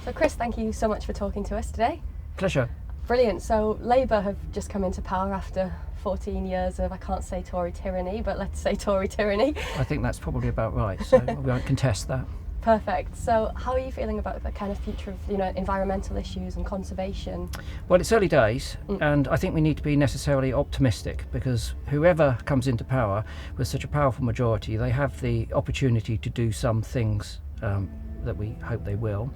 So Chris, thank you so much for talking to us today. Pleasure. Brilliant. So Labour have just come into power after 14 years of, I can't say Tory tyranny, but let's say Tory tyranny. I think that's probably about right, so we won't contest that. Perfect. So how are you feeling about the kind of future of, environmental issues and conservation? Well, it's early days, and I think we need to be necessarily optimistic, because whoever comes into power with such a powerful majority, they have the opportunity to do some things that we hope they will.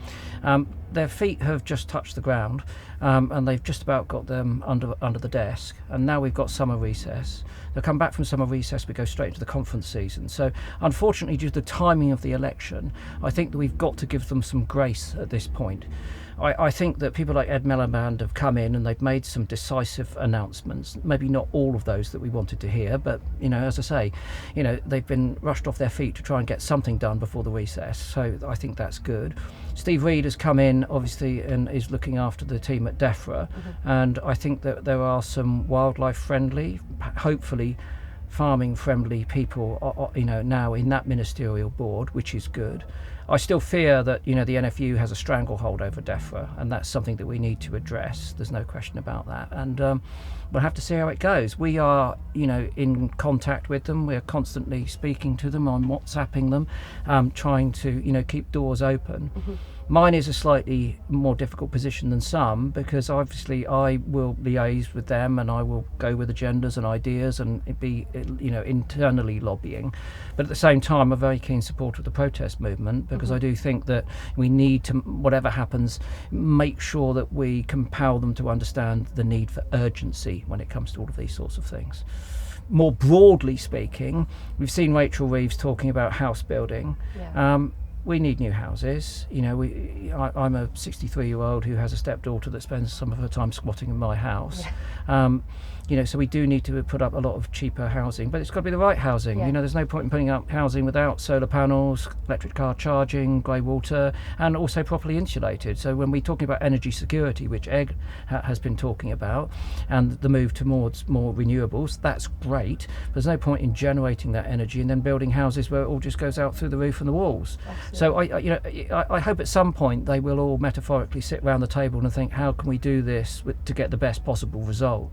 Their feet have just touched the ground, and they've just about got them under the desk, and now we've got summer recess. They'll come back from summer recess, we go straight into the conference season. So unfortunately, due to the timing of the election, I think that we've got to give them some grace at this point. I think that people like Ed Miliband have come in and they've made some decisive announcements, maybe not all of those that we wanted to hear, but as I say, they've been rushed off their feet to try and get something done before the recess, so I think that's good. Steve Reed has come in obviously and is looking after the team at Defra, and I think that there are some wildlife friendly, hopefully farming friendly people now in that ministerial board, which is good. I still fear that the NFU has a stranglehold over Defra, and that's something that we need to address. There's no question about that, and we'll have to see how it goes. We are in contact with them. We're constantly speaking to them, on WhatsApping them, trying to keep doors open. Mine is a slightly more difficult position than some, because obviously I will liaise with them and I will go with agendas and ideas and be internally lobbying, but at the same time I'm a very keen supporter of the protest movement, because I do think that we need to, whatever happens, make sure that we compel them to understand the need for urgency when it comes to all of these sorts of things. More broadly speaking, we've seen Rachel Reeves talking about house building. We need new houses. I'm a 63-year-old who has a stepdaughter that spends some of her time squatting in my house. So we do need to put up a lot of cheaper housing, but it's got to be the right housing. There's no point in putting up housing without solar panels, electric car charging, grey water, and also properly insulated. So when we're talking about energy security, which Ed has been talking about, and the move towards more renewables, that's great. There's no point in generating that energy and then building houses where it all just goes out through the roof and the walls. So I hope at some point they will all metaphorically sit around the table and think, how can we do this to get the best possible result?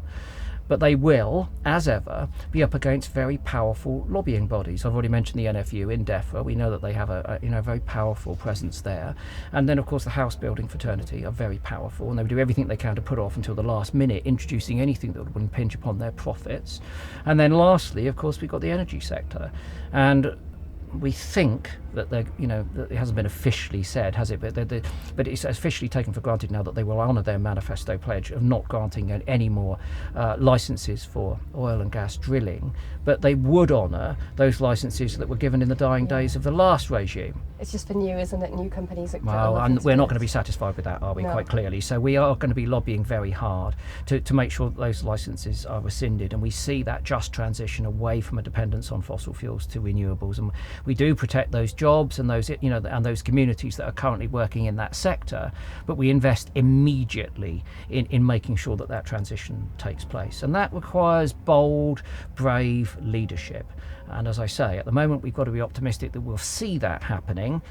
But they will, as ever, be up against very powerful lobbying bodies. I've already mentioned the NFU in Defra. We know that they have a very powerful presence there. And then, of course, the house building fraternity are very powerful, and they do everything they can to put off until the last minute introducing anything that would impinge upon their profits. And then lastly, of course, we've got the energy sector. And we think that that it hasn't been officially said, has it? But it's officially taken for granted now that they will honour their manifesto pledge of not granting any more licences for oil and gas drilling. But they would honour those licences that were given in the dying days of the last regime. It's just for new, isn't it? New companies. Well, and we're not going to be satisfied with that, are we? No. Quite clearly. So we are going to be lobbying very hard to make sure that those licences are rescinded, and we see that just transition away from a dependence on fossil fuels to renewables. And we do protect those jobs and those and those communities that are currently working in that sector, but we invest immediately in making sure that transition takes place, and that requires bold, brave leadership. And as I say, at the moment we've got to be optimistic that we'll see that happening.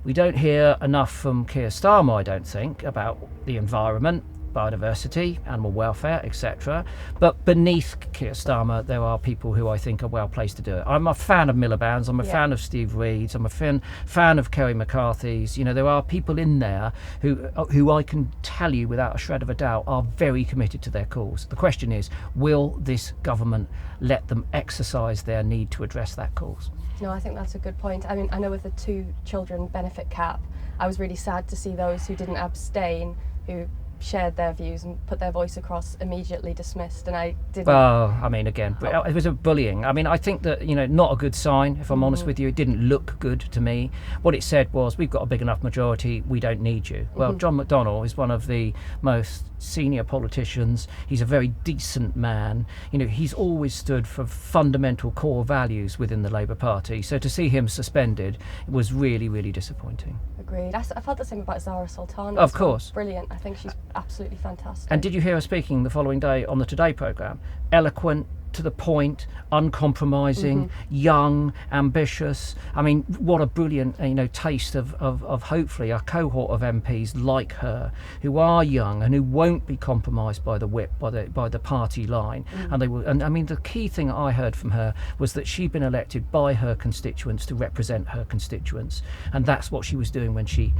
We don't hear enough from Keir Starmer, I don't think, about the environment, biodiversity, animal welfare, etc. But beneath Keir Starmer, there are people who I think are well placed to do it. I'm a fan of Miliband's, I'm a fan of Steve Reed's, I'm a fan of Kerry McCarthy's. There are people in there who I can tell you without a shred of a doubt are very committed to their cause. The question is, will this government let them exercise their need to address that cause? No, I think that's a good point. I mean, I know with the 2 children benefit cap, I was really sad to see those who didn't abstain, who shared their views and put their voice across, immediately dismissed, and I didn't. Well, I mean, again, it was a bullying. I mean, I think that, not a good sign, if I'm honest with you. It didn't look good to me. What it said was, we've got a big enough majority, we don't need you. Well, John McDonnell is one of the most senior politicians. He's a very decent man. He's always stood for fundamental core values within the Labour Party. So to see him suspended was really, really disappointing. Agreed. I felt the same about Zara Sultan. Of course. Brilliant. I think she's absolutely fantastic. And did you hear her speaking the following day on the Today programme? Eloquent, to the point, uncompromising, young, ambitious. I mean, what a brilliant, taste of hopefully a cohort of MPs like her, who are young and who won't be compromised by the whip, by the party line. And they will. And I mean, the key thing I heard from her was that she'd been elected by her constituents to represent her constituents, and that's what she was doing when she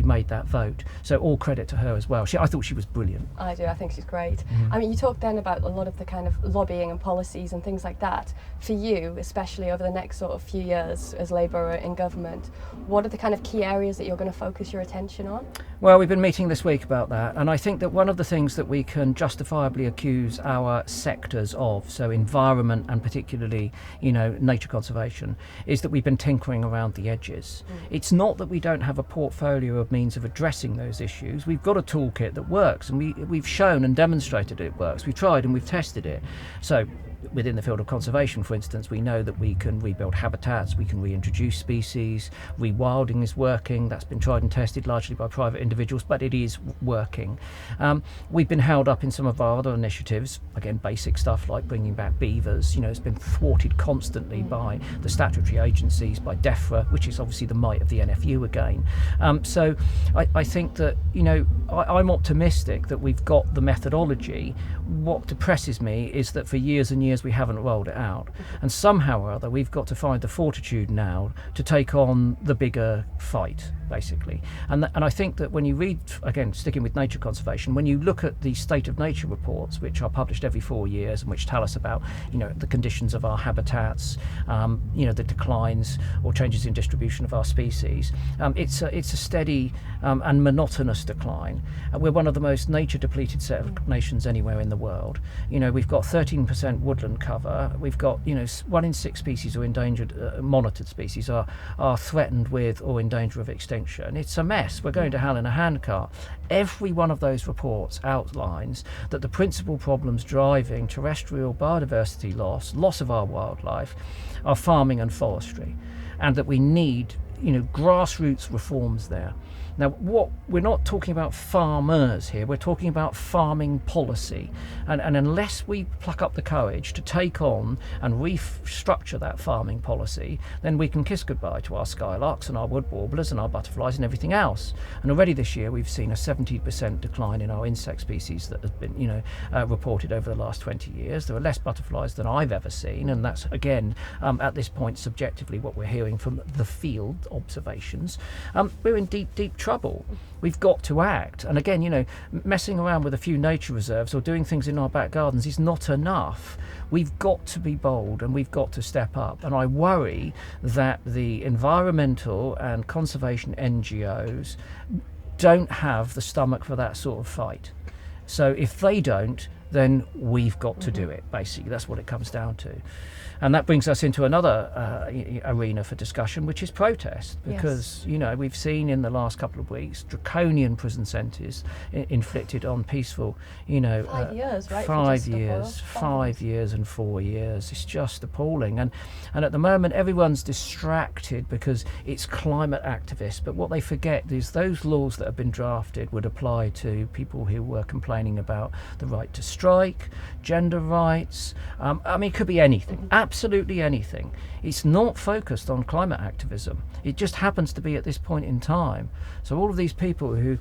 made that vote. So all credit to her as well. I thought she was brilliant. I do. I think she's great. I mean, you talked then about a lot of the kind of lobbying and policies and things like that. For you, especially over the next sort of few years as Labour in government, what are the kind of key areas that you're going to focus your attention on? Well, we've been meeting this week about that, and I think that one of the things that we can justifiably accuse our sectors of, so environment and particularly, nature conservation, is that we've been tinkering around the edges. It's not that we don't have a portfolio of means of addressing those issues. We've got a toolkit that works, and we've shown and demonstrated it works. We've tried and we've tested it. So within the field of conservation, for instance, we know that we can rebuild habitats, we can reintroduce species, rewilding is working. That's been tried and tested largely by private individuals, but it is working. We've been held up in some of our other initiatives, again, basic stuff like bringing back beavers. It's been thwarted constantly by the statutory agencies, by DEFRA, which is obviously the might of the NFU again. So I think that, I'm optimistic that we've got the methodology. What depresses me is that for years and years we haven't rolled it out, and somehow or other we've got to find the fortitude now to take on the bigger fight, basically. And I think that when you read, again, sticking with nature conservation, when you look at the state of nature reports, which are published every 4 years and which tell us about the conditions of our habitats, the declines or changes in distribution of our species, it's a steady and monotonous decline. We're one of the most nature depleted set of nations anywhere in the world. We've got 13% woodland cover. We've got 1 in 6 species or endangered monitored species are threatened with or in danger of extinction. It's a mess. We're going to hell in a handcart. Every one of those reports outlines that the principal problems driving terrestrial biodiversity loss of our wildlife, are farming and forestry, and that we need grassroots reforms there. Now, we're not talking about farmers here, we're talking about farming policy. And unless we pluck up the courage to take on and restructure that farming policy, then we can kiss goodbye to our skylarks and our wood warblers and our butterflies and everything else. And already this year we've seen a 70% decline in our insect species that has been reported over the last 20 years. There are less butterflies than I've ever seen, and that's, again, at this point, subjectively what we're hearing from the field observations. We're in deep trouble. We've got to act. And again, messing around with a few nature reserves or doing things in our back gardens is not enough. We've got to be bold and we've got to step up. And I worry that the environmental and conservation NGOs don't have the stomach for that sort of fight. So if they don't, then we've got to do it, basically. That's what it comes down to. And that brings us into another arena for discussion, which is protest. Because, we've seen in the last couple of weeks draconian prison sentences inflicted on peaceful, 5 years, right? 5 years, 5 years and 4 years. It's just appalling. And at the moment, everyone's distracted because it's climate activists. But what they forget is those laws that have been drafted would apply to people who were complaining about the right to strike, gender rights. It could be anything. Absolutely anything. It's not focused on climate activism. It just happens to be at this point in time. So all of these people who,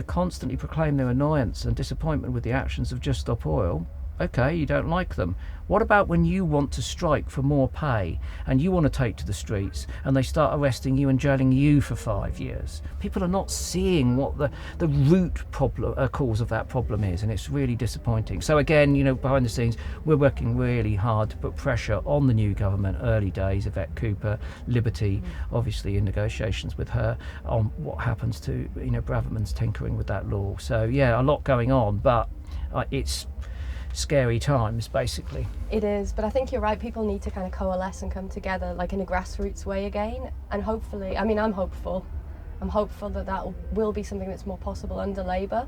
constantly proclaim their annoyance and disappointment with the actions of Just Stop Oil, okay, you don't like them. What about when you want to strike for more pay and you want to take to the streets and they start arresting you and jailing you for 5 years? People are not seeing what the root cause of that problem is, and it's really disappointing. So again, behind the scenes, we're working really hard to put pressure on the new government, early days, Yvette Cooper, Liberty, obviously in negotiations with her, on what happens to, Braverman's tinkering with that law. So yeah, a lot going on, but it's scary times, basically. It is, but I think you're right. People need to kind of coalesce and come together, like in a grassroots way again. And hopefully, I'm hopeful. I'm hopeful that will be something that's more possible under Labour.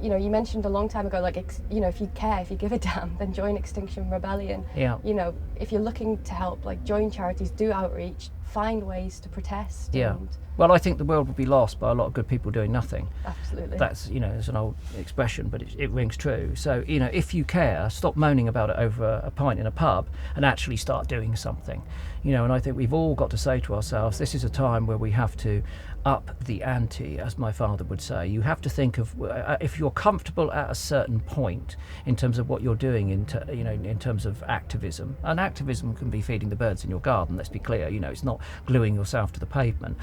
you know, you mentioned a long time ago, like, you know, if you care, if you give a damn, then join Extinction Rebellion. Yeah. You know, if you're looking to help, like, join charities, do outreach, find ways to protest. Yeah. And Well, I think the world would be lost by a lot of good people doing nothing. absolutely. That's, you know, it's an old expression, but it rings true. So, you know, if you care, stop moaning about it over a pint in a pub and actually start doing something. You know, and I think we've all got to say to ourselves, this is a time where we have to up the ante, as my father would say. You have to think of, if you're comfortable at a certain point in terms of what you're doing, you know, in terms of activism, and activism can be feeding the birds in your garden, let's be clear, you know, it's not gluing yourself to the pavement.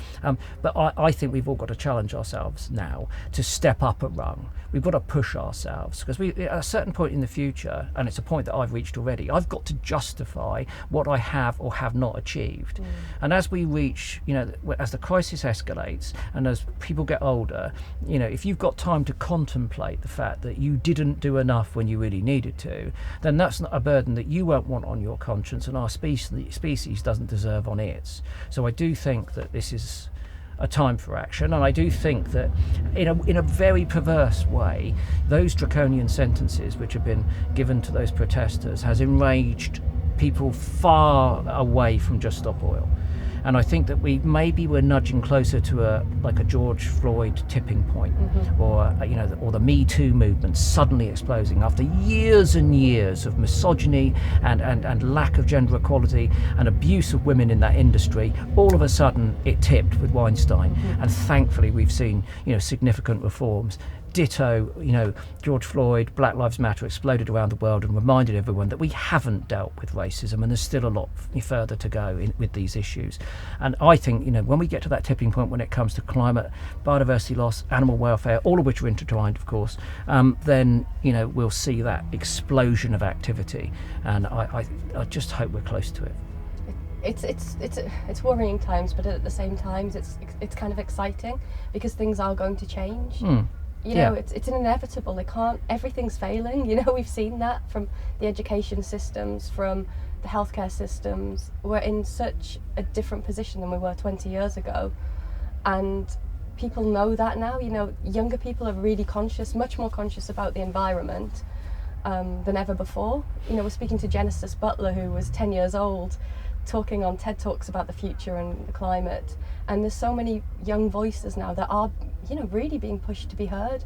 But I think we've all got to challenge ourselves now to step up a rung. We've got to push ourselves, because at a certain point in the future, and it's a point that I've reached already, I've got to justify what I have or have not achieved. And as we reach, you know, as the crisis escalates and as people get older, you know, if you've got time to contemplate the fact that you didn't do enough when you really needed to, then that's not a burden that you won't want on your conscience, and our species doesn't deserve on its. So I do think that this is a time for action, and I do think that in a very perverse way, those draconian sentences which have been given to those protesters has enraged people far away from Just Stop Oil. And I think that we're nudging closer to a George Floyd tipping point, or you know, or the Me Too movement suddenly exploding after years and years of misogyny and lack of gender equality and abuse of women in that industry. All of a sudden, it tipped with Weinstein, and thankfully we've seen, you know, significant reforms. Ditto, you know, George Floyd, Black Lives Matter exploded around the world and reminded everyone that we haven't dealt with racism, and there's still a lot further to go with these issues. And I think, you know, when we get to that tipping point when it comes to climate, biodiversity loss, animal welfare, all of which are intertwined, of course, then, you know, we'll see that explosion of activity. And I just hope we're close to it. It's worrying times, but at the same time, it's kind of exciting because things are going to change. You know, it's inevitable. Everything's failing. You know, we've seen that from the education systems, from the healthcare systems. We're in such a different position than we were 20 years ago. And people know that now. You know, younger people are really conscious, much more conscious about the environment than ever before. You know, we're speaking to Genesis Butler, who was 10 years old, talking on TED Talks about the future and the climate. And there's so many young voices now that are, you know, really being pushed to be heard.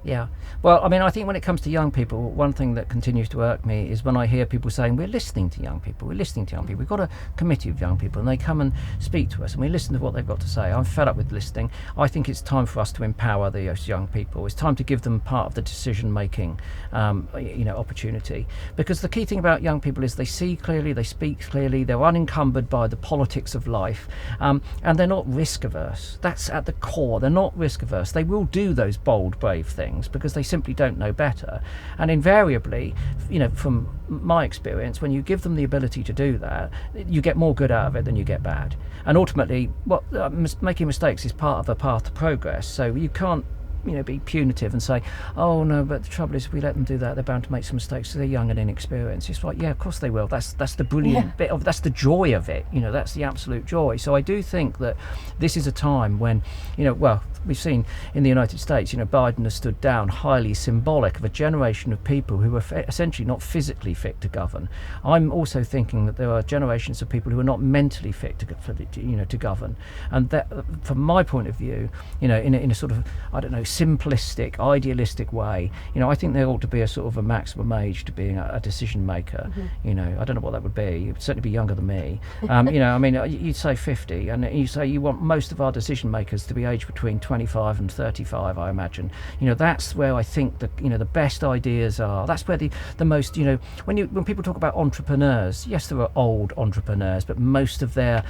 Yeah. Well, I mean, I think when it comes to young people, one thing that continues to irk me is when I hear people saying, we're listening to young people. We've got a committee of young people, and they come and speak to us, and we listen to what they've got to say. I'm fed up with listening. I think it's time for us to empower those young people. It's time to give them part of the decision-making, you know, opportunity. Because the key thing about young people is they see clearly, they speak clearly, they're unencumbered by the politics of life, and they're not risk-averse. That's at the core. They're not risk-averse. They will do those bold, brave things because they simply don't know better. And invariably, you know, from my experience, when you give them the ability to do that, you get more good out of it than you get bad. And ultimately, making mistakes is part of a path to progress. So you can't, you know, be punitive and say, oh no, but the trouble is if we let them do that, they're bound to make some mistakes, so they're young and inexperienced. It's like, yeah, of course they will. That's the brilliant bit of, that's the joy of it, you know, that's the absolute joy. So I do think that this is a time when, you know, well, we've seen in the United States, you know, Biden has stood down, highly symbolic of a generation of people who are essentially not physically fit to govern. I'm also thinking that there are generations of people who are not mentally fit to govern. And that, from my point of view, you know, in a sort of, I don't know, simplistic, idealistic way, you know, I think there ought to be a sort of a maximum age to being a decision maker. You know, I don't know what that would be. It would certainly be younger than me. You know, I mean, you'd say 50, and you say you want most of our decision makers to be aged between 25 and 35, I imagine. You know, that's where I think the, you know, the best ideas are. That's where the most, you know, when people talk about entrepreneurs, yes, there are old entrepreneurs, but most of their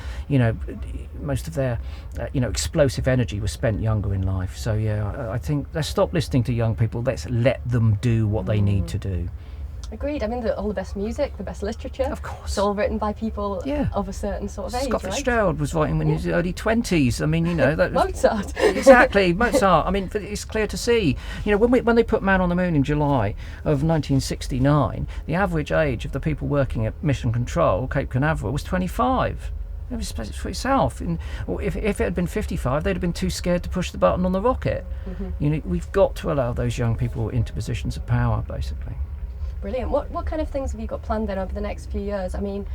explosive energy was spent younger in life. So yeah, I think let's stop listening to young people. Let's let them do what they need to do. Agreed. I mean, all the best music, the best literature. Of course. It's all written by people of a certain sort of age, Scott right? Fitzgerald was writing in his early 20s. I mean, you know, that was, Mozart. Exactly, Mozart. I mean, it's clear to see. You know, when they put Man on the Moon in July of 1969, the average age of the people working at Mission Control, Cape Canaveral, was 25. It speaks for itself. If it had been 55, they'd have been too scared to push the button on the rocket. We've got to allow those young people into positions of power, basically. Brilliant. What kind of things have you got planned then over the next few years? I mean,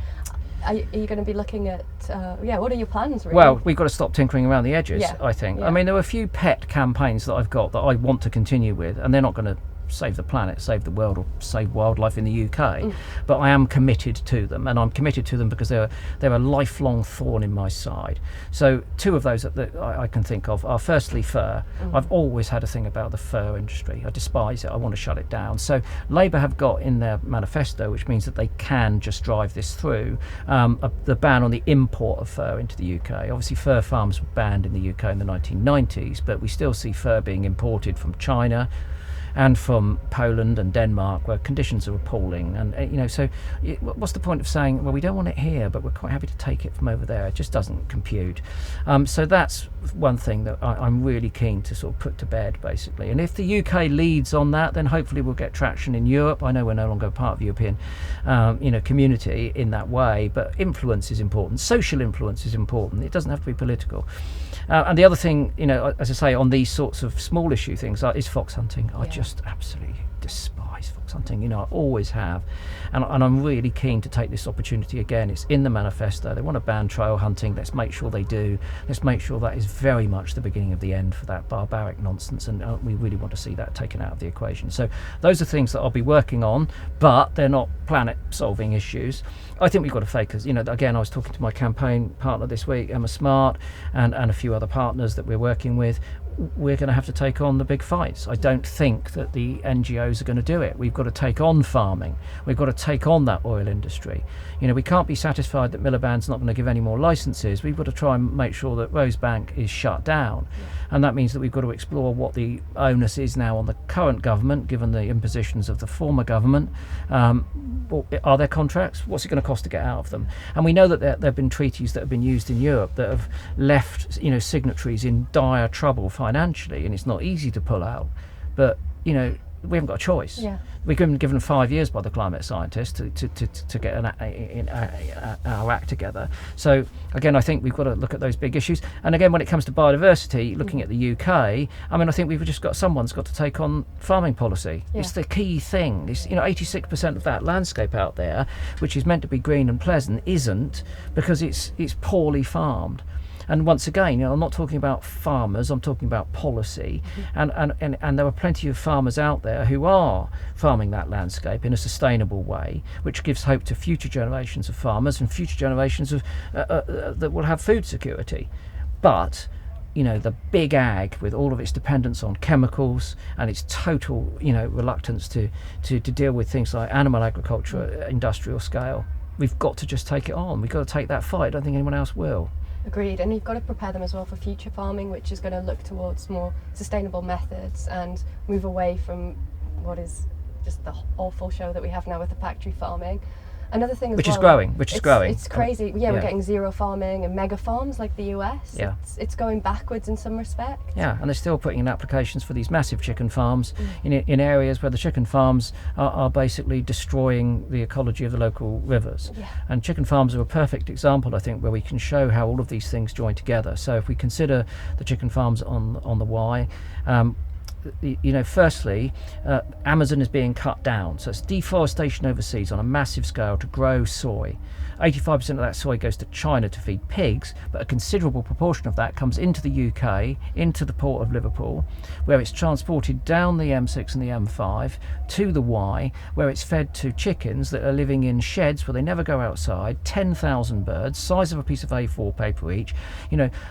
are you going to be looking at, what are your plans really? Well, we've got to stop tinkering around the edges, I think. Yeah. I mean, there are a few pet campaigns that I've got that I want to continue with, and they're not going to save the planet, save the world, or save wildlife in the UK, but I am committed to them, and I'm committed to them because they're a lifelong thorn in my side. So two of those that I can think of are firstly fur. I've always had a thing about the fur industry. I despise it. I want to shut it down. So Labour have got in their manifesto, which means that they can just drive this through, the ban on the import of fur into the UK. Obviously fur farms were banned in the UK in the 1990s, but we still see fur being imported from China and from Poland and Denmark, where conditions are appalling. And so what's the point of saying, well, we don't want it here, but we're quite happy to take it from over there? It just doesn't compute. So that's one thing that I'm really keen to sort of put to bed, basically. And if the UK leads on that, then hopefully we'll get traction in Europe. I know we're no longer part of the European community in that way, but influence is important. Social influence is important. It doesn't have to be political. And the other thing, as I say, on these sorts of small issue things is fox hunting. I just absolutely despise fox hunting. I always have. And I'm really keen to take this opportunity again. It's in the manifesto. They want to ban trail hunting. Let's make sure they do. Let's make sure that is very much the beginning of the end for that barbaric nonsense. And we really want to see that taken out of the equation. So those are things that I'll be working on, but they're not planet-solving issues. I think we've got to focus. Again, I was talking to my campaign partner this week, Emma Smart, and a few other partners that we're working with. We're going to have to take on the big fights. I don't think that the NGOs are going to do it. We've got to take on farming. We've got to take on that oil industry. We can't be satisfied that Miliband's not going to give any more licenses. We've got to try and make sure that Rosebank is shut down. And that means that we've got to explore what the onus is now on the current government, given the impositions of the former government. Are there contracts? What's it going to cost to get out of them? And we know that there have been treaties that have been used in Europe that have left signatories in dire trouble financially, and it's not easy to pull out. But we haven't got a choice. We've been given 5 years by the climate scientists to get our act together. So again, I think we've got to look at those big issues. And again, when it comes to biodiversity, looking at the UK, I think we've just got someone's got to take on farming policy. It's the key thing. It's 86% of that landscape out there, which is meant to be green and pleasant, isn't, because it's poorly farmed. And once again, I'm not talking about farmers, I'm talking about policy. And there are plenty of farmers out there who are farming that landscape in a sustainable way, which gives hope to future generations of farmers and future generations of that will have food security. But the big ag, with all of its dependence on chemicals and its total reluctance to deal with things like animal agriculture at industrial scale, we've got to just take it on. We've got to take that fight. I don't think anyone else will. Agreed, and you've got to prepare them as well for future farming, which is going to look towards more sustainable methods and move away from what is just the awful show that we have now with the factory farming. Another thing as which well, is growing. It's crazy. We're getting zero farming and mega farms like the US. It's going backwards in some respect. And they're still putting in applications for these massive chicken farms in areas where the chicken farms are basically destroying the ecology of the local rivers. And chicken farms are a perfect example, I think, where we can show how all of these things join together. So if we consider the chicken farms on the Wye, firstly, Amazon is being cut down. So it's deforestation overseas on a massive scale to grow soy. 85% of that soy goes to China to feed pigs, but a considerable proportion of that comes into the UK, into the port of Liverpool, where it's transported down the M6 and the M5 to the Wye, where it's fed to chickens that are living in sheds where they never go outside, 10,000 birds, size of a piece of A4 paper each,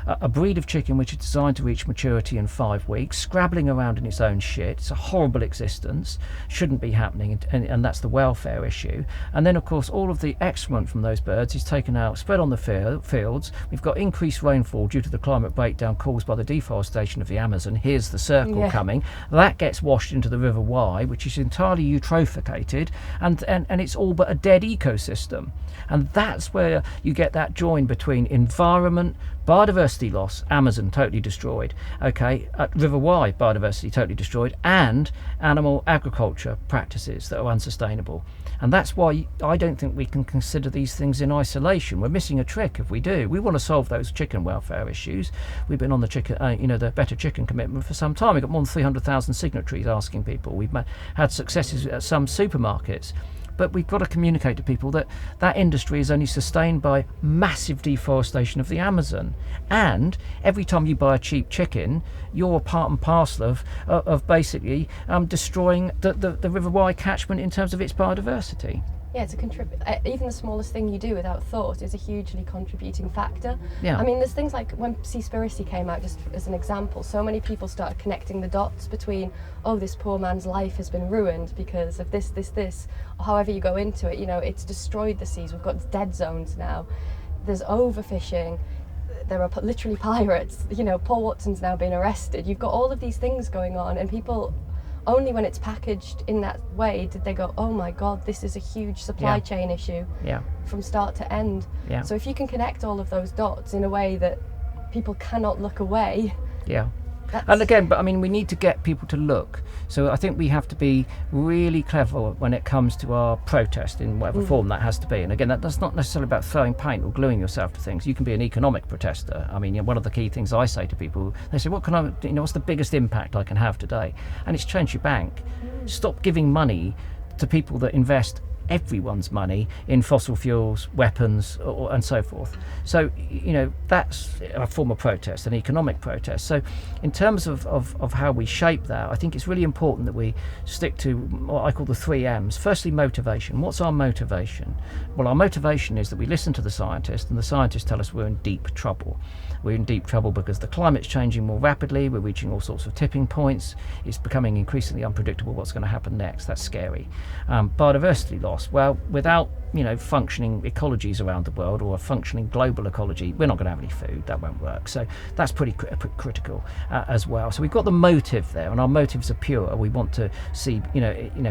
a breed of chicken which is designed to reach maturity in 5 weeks, scrabbling around in its own shit. It's a horrible existence, shouldn't be happening, and that's the welfare issue. And then, of course, all of the excrement from those birds is taken out, spread on the fields. We've got increased rainfall due to the climate breakdown caused by the deforestation of the Amazon. Here's the circle coming. That gets washed into the River Wye, which is entirely eutrophicated, and it's all but a dead ecosystem. And that's where you get that join between environment, Biodiversity loss, Amazon totally destroyed. Okay, at River Wye, biodiversity totally destroyed, and animal agriculture practices that are unsustainable. And that's why I don't think we can consider these things in isolation. We're missing a trick if we do. We want to solve those chicken welfare issues. We've been on the chicken, the Better Chicken commitment for some time. We've got more than 300,000 signatories asking people. We've had successes at some supermarkets. But we've got to communicate to people that that industry is only sustained by massive deforestation of the Amazon. And every time you buy a cheap chicken, you're part and parcel of basically destroying the River Wye catchment in terms of its biodiversity. Yeah, to contribute. Even the smallest thing you do without thought is a hugely contributing factor. Yeah. I mean, there's things like when Seaspiracy came out, just as an example, so many people started connecting the dots between, oh, this poor man's life has been ruined because of this, or however you go into it, it's destroyed the seas. We've got dead zones now. There's overfishing. There are literally pirates. Paul Watson's now been arrested. You've got all of these things going on, and people, only when it's packaged in that way did they go, oh my God, this is a huge supply chain issue from start to end. Yeah. So if you can connect all of those dots in a way that people cannot look away. Yeah. And again, but I mean, we need to get people to look. So I think we have to be really clever when it comes to our protest in whatever form that has to be. And again, that's not necessarily about throwing paint or gluing yourself to things. You can be an economic protester. I mean, one of the key things I say to people, they say, what's the biggest impact I can have today? And it's change your bank. Stop giving money to people that invest everyone's money in fossil fuels, weapons, and so forth. So, that's a form of protest, an economic protest. So in terms of how we shape that, I think it's really important that we stick to what I call the 3 M's. Firstly, motivation. What's our motivation? Well, our motivation is that we listen to the scientists, and the scientists tell us we're in deep trouble. We're in deep trouble because the climate's changing more rapidly, we're reaching all sorts of tipping points, it's becoming increasingly unpredictable what's going to happen next. That's scary. Biodiversity loss. Well, without functioning ecologies around the world, or a functioning global ecology, we're not going to have any food. That won't work. So that's pretty critical as well. So we've got the motive there, and our motives are pure. We want to see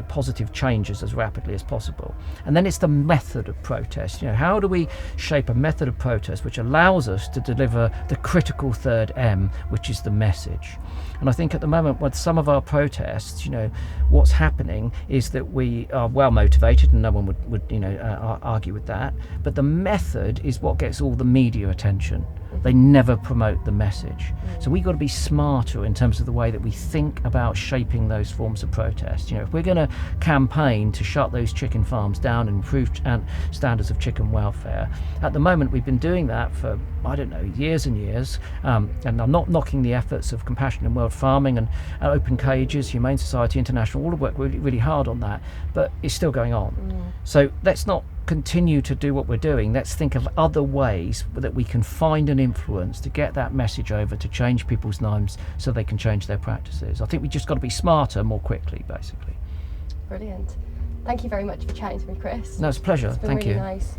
positive changes as rapidly as possible. And then it's the method of protest. How do we shape a method of protest which allows us to deliver the critical 3rd M, which is the message? And I think at the moment with some of our protests, what's happening is that we are well motivated, and no one would argue with that. But the method is what gets all the media attention. They never promote the message. So we've got to be smarter in terms of the way that we think about shaping those forms of protest. If we're going to campaign to shut those chicken farms down and improve standards of chicken welfare, at the moment we've been doing that for, years and years. And I'm not knocking the efforts of Compassion in World Farming and Open Cages, Humane Society International, all have worked really, really hard on that, but it's still going on. So let's not continue to do what we're doing. Let's think of other ways that we can find an influence to get that message over, to change people's lives so they can change their practices. I think we just got to be smarter more quickly, basically. Brilliant. Thank you very much for chatting to me, Chris. No, it's a pleasure. It's been Thank really you. Nice.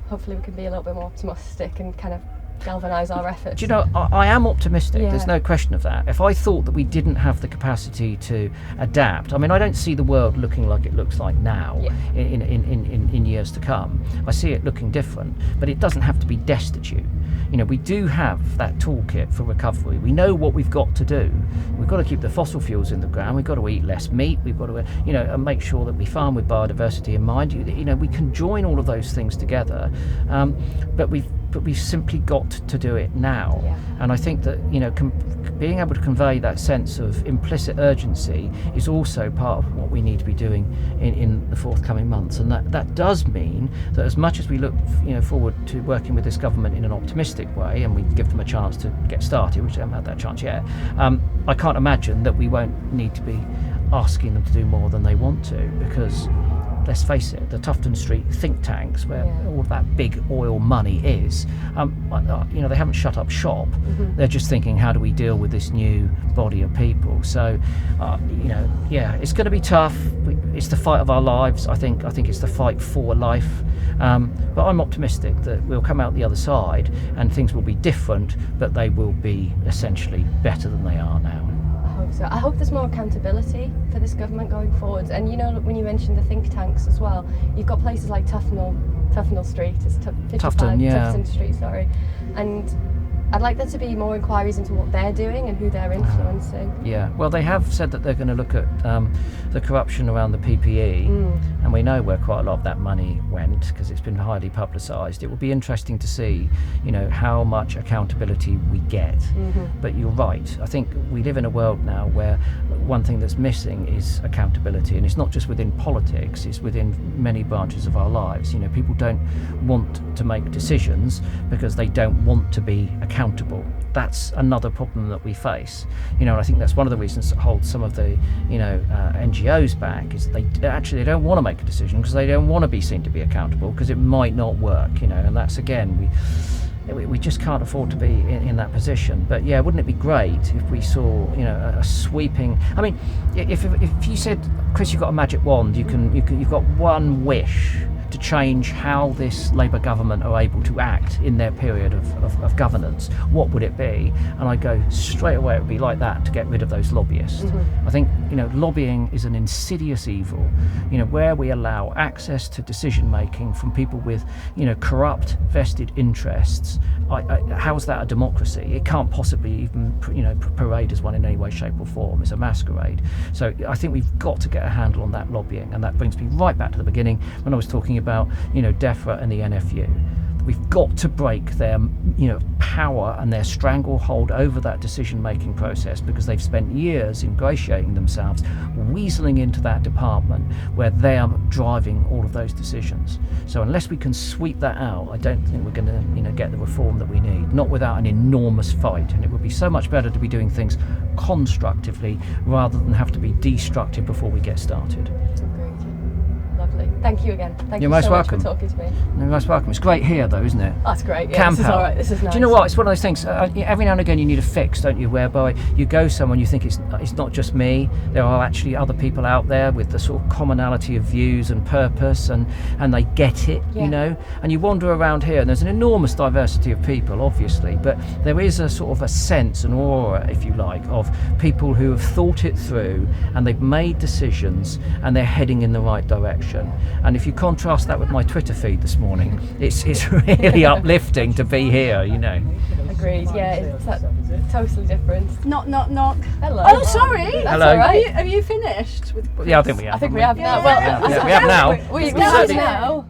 Hopefully we can be a little bit more optimistic and kind of galvanise our efforts. Do you know, I am optimistic. Yeah. There's no question of that. If I thought that we didn't have the capacity to adapt, I mean, I don't see the world looking like it looks like now in years to come. I see it looking different, but it doesn't have to be destitute. We do have that toolkit for recovery. We know what we've got to do. We've got to keep the fossil fuels in the ground. We've got to eat less meat. We've got to, and make sure that we farm with biodiversity in mind. We can join all of those things together, but we've simply got to do it now. Yeah. And I think that being able to convey that sense of implicit urgency is also part of what we need to be doing in the forthcoming months. And that does mean that as much as we look forward to working with this government in an optimistic way, and we give them a chance to get started, which they haven't had that chance yet, I can't imagine that we won't need to be asking them to do more than they want to, because let's face it, the Tufton Street think tanks, where all of that big oil money is, they haven't shut up shop. They're just thinking, how do we deal with this new body of people? So, it's going to be tough. It's the fight of our lives. I think it's the fight for life. But I'm optimistic that we'll come out the other side and things will be different, but they will be essentially better than they are now. So I hope there's more accountability for this government going forward. And when you mentioned the think tanks as well, you've got places like Tufnell Street, it's Tufton, yeah. Tufton Street, sorry, and I'd like there to be more inquiries into what they're doing and who they're influencing. Yeah, well, they have said that they're going to look at the corruption around the PPE, and we know where quite a lot of that money went because it's been highly publicised. It will be interesting to see, how much accountability we get. But you're right. I think we live in a world now where one thing that's missing is accountability, and it's not just within politics, it's within many branches of our lives. People don't want to make decisions because they don't want to be accountable. That's another problem that we face. And I think that's one of the reasons that holds some of the NGOs back, is they don't want to make a decision because they don't want to be seen to be accountable because it might not work. And that's, again, we just can't afford to be in that position. But yeah, wouldn't it be great if we saw a sweeping, I mean, if you said, Chris, you've got a magic wand, you've got one wish to change how this Labour government are able to act in their period of governance, what would it be? And I go straight away, it would be like that, to get rid of those lobbyists. I think lobbying is an insidious evil, where we allow access to decision making from people with corrupt vested interests. How's that a democracy? It can't possibly even parade as one in any way, shape or form. It's a masquerade. So I think we've got to get a handle on that lobbying, and that brings me right back to the beginning when I was talking about DEFRA and the NFU. We've got to break their power and their stranglehold over that decision-making process, because they've spent years ingratiating themselves, weaseling into that department where they are driving all of those decisions. So unless we can sweep that out, I don't think we're going to get the reform that we need, not without an enormous fight. And it would be so much better to be doing things constructively rather than have to be destructive before we get started. Lovely. Thank you again. Thank You're you most so welcome. much for talking to me. You're most welcome. It's great here, though, isn't it? That's great. Yeah, Camp this is out. all right. This is nice. Do you know what? It's one of those things. Every now and again, you need a fix, don't you? Whereby you go somewhere and you think it's not just me. There are actually other people out there with the sort of commonality of views and purpose, and they get it, And you wander around here, and there's an enormous diversity of people, obviously, but there is a sort of a sense, an aura, if you like, of people who have thought it through and they've made decisions and they're heading in the right direction. And if you contrast that with my Twitter feed this morning, it's really uplifting to be here, Agreed. Yeah, it's totally different. Knock, knock, knock. Hello. Oh, sorry. That's Hello. all right. Have you finished? Yeah, I think we have. I think we have now. Yeah, we have now. We certainly- now.